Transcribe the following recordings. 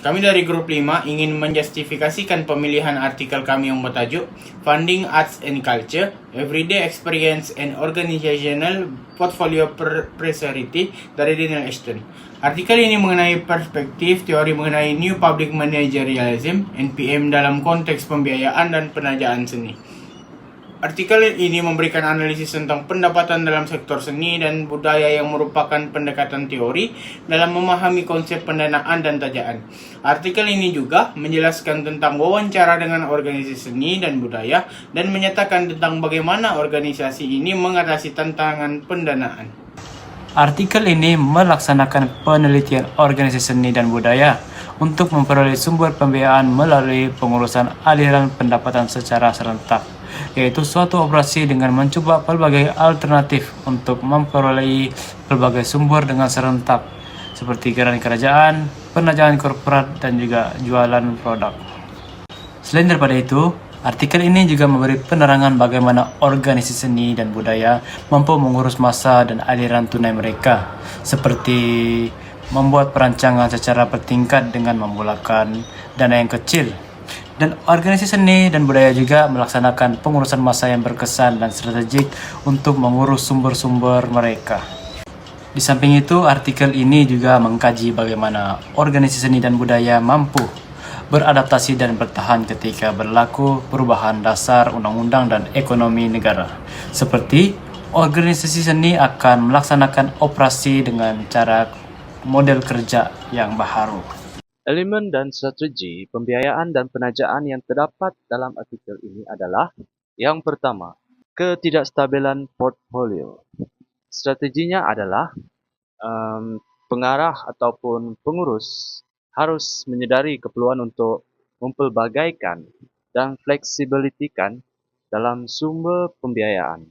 Kami dari Grup 5 ingin menjustifikasikan pemilihan artikel kami yang bertajuk Funding Arts and Culture, Everyday Experience and Organizational Portfolio Prosperity dari Daniel Ashton. Artikel ini mengenai perspektif teori mengenai New Public Managerialism, NPM, dalam konteks pembiayaan dan penajaan seni. Artikel ini memberikan analisis tentang pendapatan dalam sektor seni dan budaya yang merupakan pendekatan teori dalam memahami konsep pendanaan dan tajaan. Artikel ini juga menjelaskan tentang wawancara dengan organisasi seni dan budaya dan menyatakan tentang bagaimana organisasi ini mengatasi tantangan pendanaan. Artikel ini melaksanakan penelitian organisasi seni dan budaya untuk memperoleh sumber pembiayaan melalui pengurusan aliran pendapatan secara serentak, yaitu suatu operasi dengan mencoba pelbagai alternatif untuk memperoleh pelbagai sumber dengan serentak, seperti geran kerajaan, penajaan korporat, dan juga jualan produk. Selain daripada itu, artikel ini juga memberi penerangan bagaimana organisasi seni dan budaya mampu mengurus masa dan aliran tunai mereka, seperti membuat perancangan secara bertingkat dengan memulakan dana yang kecil. Dan organisasi seni dan budaya juga melaksanakan pengurusan masa yang berkesan dan strategik untuk mengurus sumber-sumber mereka. Di samping itu, artikel ini juga mengkaji bagaimana organisasi seni dan budaya mampu beradaptasi dan bertahan ketika berlaku perubahan dasar undang-undang dan ekonomi negara. Seperti organisasi seni akan melaksanakan operasi dengan cara model kerja yang baharu. Elemen dan strategi pembiayaan dan penajaan yang terdapat dalam artikel ini adalah: yang pertama, ketidakstabilan portfolio. Strateginya adalah pengarah ataupun pengurus harus menyedari keperluan untuk mempelbagaikan dan fleksibilitikan dalam sumber pembiayaan.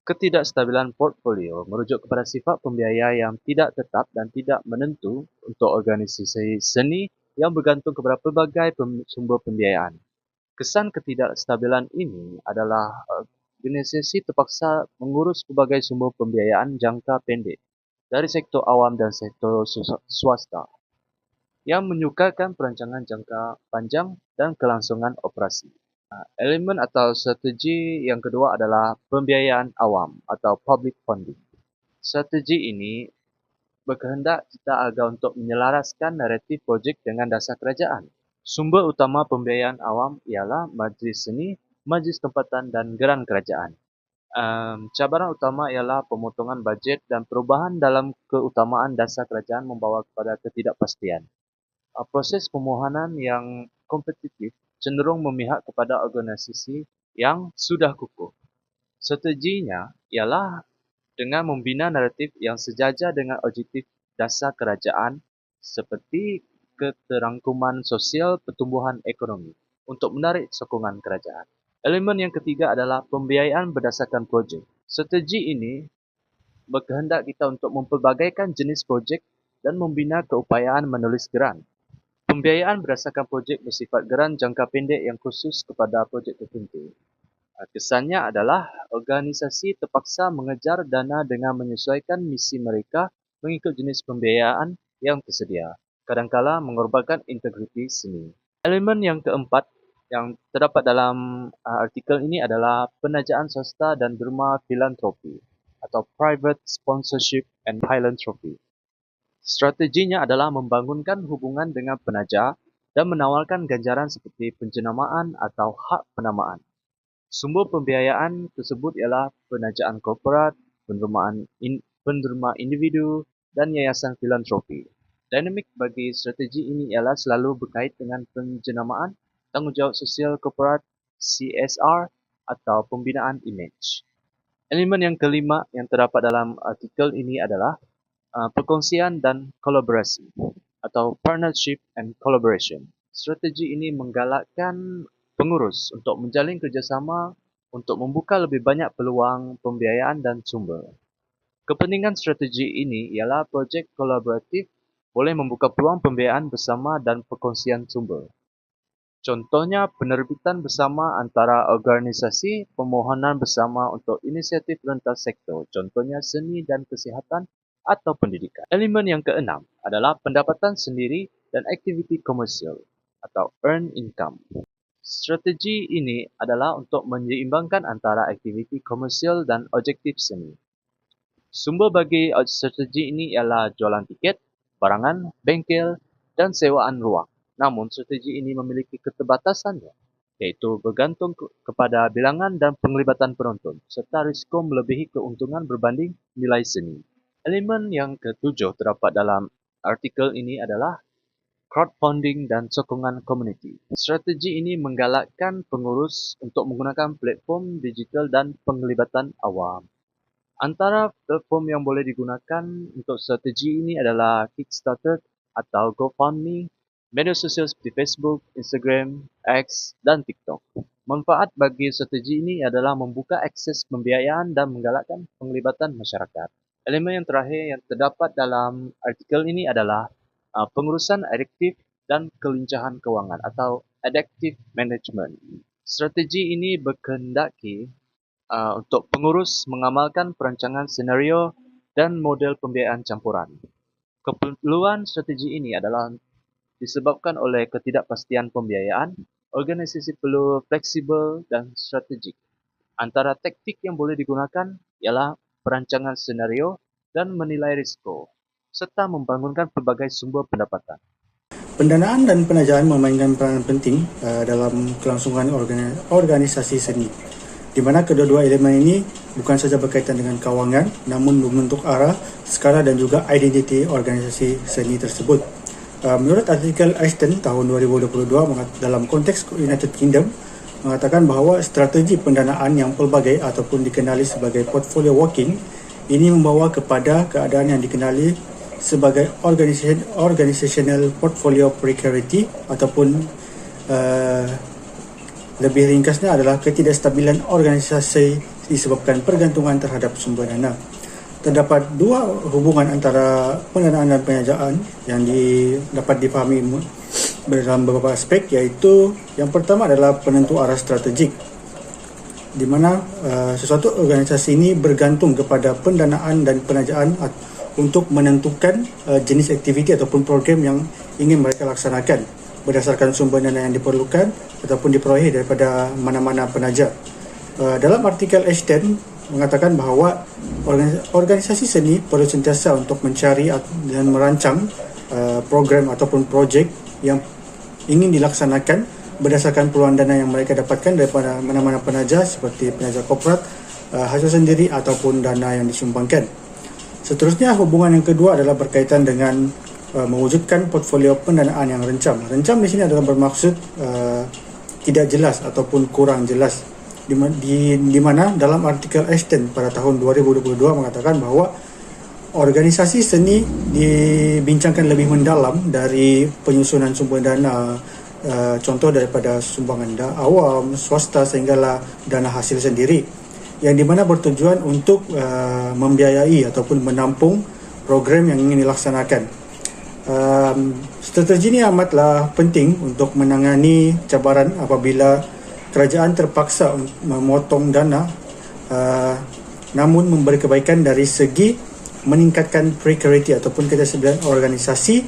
Ketidakstabilan portfolio merujuk kepada sifat pembiaya yang tidak tetap dan tidak menentu untuk organisasi seni yang bergantung kepada pelbagai sumber pembiayaan. Kesan ketidakstabilan ini adalah organisasi terpaksa mengurus pelbagai sumber pembiayaan jangka pendek dari sektor awam dan sektor swasta yang menyukarkan perancangan jangka panjang dan kelangsungan operasi. Elemen atau strategi yang kedua adalah pembiayaan awam atau public funding. Strategi ini berkehendak kita agar untuk menyelaraskan naratif projek dengan dasar kerajaan. Sumber utama pembiayaan awam ialah majlis seni, majlis tempatan dan geran kerajaan. Cabaran utama ialah pemotongan bajet dan perubahan dalam keutamaan dasar kerajaan membawa kepada ketidakpastian. Proses pemohonan yang kompetitif cenderung memihak kepada organisasi yang sudah kukuh. Strateginya ialah dengan membina naratif yang sejajar dengan objektif dasar kerajaan seperti keterangkuman sosial pertumbuhan ekonomi untuk menarik sokongan kerajaan. Elemen yang ketiga adalah pembiayaan berdasarkan projek. Strategi ini berkehendak kita untuk mempelbagaikan jenis projek dan membina keupayaan menulis geran. Pembiayaan berdasarkan projek bersifat geran jangka pendek yang khusus kepada projek tertentu. Kesannya adalah organisasi terpaksa mengejar dana dengan menyesuaikan misi mereka mengikut jenis pembiayaan yang tersedia, kadangkala mengorbankan integriti seni. Elemen yang keempat yang terdapat dalam artikel ini adalah penajaan swasta dan derma filantropi atau private sponsorship and philanthropy. Strateginya adalah membangunkan hubungan dengan penaja dan menawarkan ganjaran seperti penjenamaan atau hak penamaan. Sumber pembiayaan tersebut ialah penajaan korporat, penderma individu, dan yayasan filantropi. Dinamik bagi strategi ini ialah selalu berkait dengan penjenamaan, tanggungjawab sosial korporat, CSR, atau pembinaan imej. Elemen yang kelima yang terdapat dalam artikel ini adalah perkongsian dan kolaborasi atau partnership and collaboration. Strategi ini menggalakkan pengurus untuk menjalin kerjasama untuk membuka lebih banyak peluang pembiayaan dan sumber. Kepentingan strategi ini ialah projek kolaboratif boleh membuka peluang pembiayaan bersama dan perkongsian sumber. Contohnya penerbitan bersama antara organisasi, pemohonan bersama untuk inisiatif lintas sektor, contohnya seni dan kesihatan atau pendidikan. Elemen yang keenam adalah pendapatan sendiri dan aktiviti komersial atau earn income. Strategi ini adalah untuk menyeimbangkan antara aktiviti komersial dan objektif seni. Sumber bagi strategi ini ialah jualan tiket, barangan, bengkel, dan sewaan ruang. Namun, strategi ini memiliki keterbatasannya, yaitu bergantung kepada bilangan dan penglibatan penonton, serta risiko melebihi keuntungan berbanding nilai seni. Elemen yang ketujuh terdapat dalam artikel ini adalah crowdfunding dan sokongan komuniti. Strategi ini menggalakkan pengurus untuk menggunakan platform digital dan penglibatan awam. Antara platform yang boleh digunakan untuk strategi ini adalah Kickstarter atau GoFundMe, media sosial seperti Facebook, Instagram, X, dan TikTok. Manfaat bagi strategi ini adalah membuka akses pembiayaan dan menggalakkan penglibatan masyarakat. Elemen yang terakhir yang terdapat dalam artikel ini adalah pengurusan adiktif dan kelincahan kewangan atau adaptive management. Strategi ini berkehendaki untuk pengurus mengamalkan perancangan senario dan model pembiayaan campuran. Keperluan strategi ini adalah disebabkan oleh ketidakpastian pembiayaan. Organisasi perlu fleksibel dan strategik. Antara taktik yang boleh digunakan ialah perancangan senario dan menilai risiko, serta membangunkan pelbagai sumber pendapatan. Pendanaan dan penajaan memainkan peranan penting dalam kelangsungan organisasi seni, di mana kedua-dua elemen ini bukan saja berkaitan dengan kewangan, namun membentuk arah, skala dan juga identiti organisasi seni tersebut. Menurut artikel Ashton tahun 2022 dalam konteks United Kingdom, mengatakan bahawa strategi pendanaan yang pelbagai ataupun dikenali sebagai portfolio working ini membawa kepada keadaan yang dikenali sebagai organizational portfolio precarity ataupun lebih ringkasnya adalah ketidakstabilan organisasi disebabkan pergantungan terhadap sumber dana. Terdapat dua hubungan antara pendanaan dan penajaan yang dapat difahami dalam beberapa aspek, iaitu yang pertama adalah penentu arah strategik, di mana sesuatu organisasi ini bergantung kepada pendanaan dan penajaan untuk menentukan jenis aktiviti ataupun program yang ingin mereka laksanakan berdasarkan sumber dana yang diperlukan ataupun diperolehi daripada mana-mana penaja. Dalam artikel Ashton mengatakan bahawa organisasi seni perlu sentiasa untuk mencari dan merancang program ataupun projek yang ingin dilaksanakan berdasarkan peluang dana yang mereka dapatkan daripada mana-mana penaja seperti penaja korporat, hasil sendiri ataupun dana yang disumbangkan. Seterusnya, hubungan yang kedua adalah berkaitan dengan mewujudkan portfolio pendanaan yang rencam. Rencam di sini adalah bermaksud tidak jelas ataupun kurang jelas, di mana dalam artikel Ashton pada tahun 2022 mengatakan bahawa organisasi seni dibincangkan lebih mendalam dari penyusunan sumber dana, contoh daripada sumbangan awam, swasta sehinggalah dana hasil sendiri, yang di mana bertujuan untuk membiayai ataupun menampung program yang ingin dilaksanakan. Strategi ini amatlah penting untuk menangani cabaran apabila kerajaan terpaksa memotong dana, namun memberi kebaikan dari segi meningkatkan precarity ataupun ketersediaan organisasi,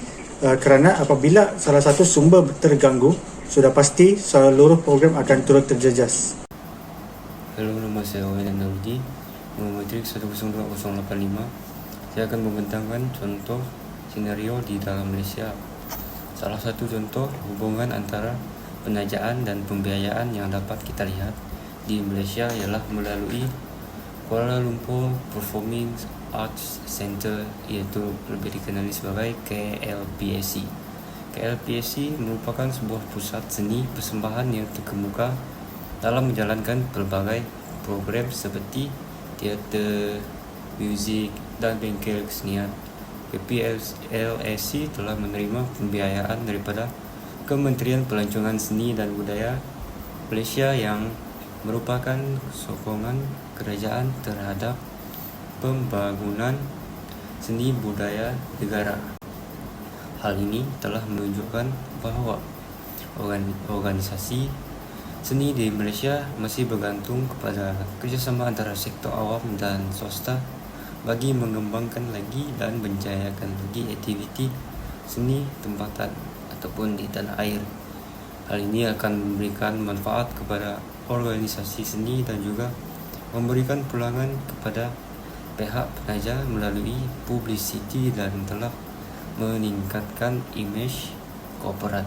kerana apabila salah satu sumber terganggu, sudah pasti seluruh program akan turut terjejas. Halo, nama saya Wayan Daudi, Matrik 102085. Saya akan membentangkan contoh senario di dalam Malaysia. Salah satu contoh hubungan antara penajaan dan pembiayaan yang dapat kita lihat di Malaysia ialah melalui Kuala Lumpur Performing Arts Centre, iaitu lebih dikenali sebagai KLPSC. KLPSC merupakan sebuah pusat seni persembahan yang terkemuka dalam menjalankan pelbagai program seperti teater, muzik dan bengkel kesenian. KPLSC telah menerima pembiayaan daripada Kementerian Pelancongan Seni dan Budaya Malaysia yang merupakan sokongan kerajaan terhadap pembangunan seni budaya negara. Hal ini telah menunjukkan bahawa organisasi seni di Malaysia masih bergantung kepada kerjasama antara sektor awam dan swasta bagi mengembangkan lagi dan menjayakan lagi aktiviti seni tempatan ataupun di tanah air. Hal ini akan memberikan manfaat kepada organisasi seni dan juga memberikan pulangan kepada pihak penaja melalui publicity dan telah meningkatkan imej korporat.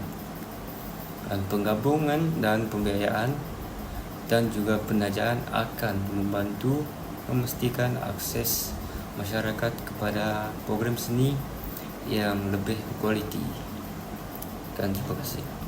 Dan penggabungan dan pembiayaan dan juga penajaan akan membantu memastikan akses masyarakat kepada program seni yang lebih kualiti. Dan terima kasih.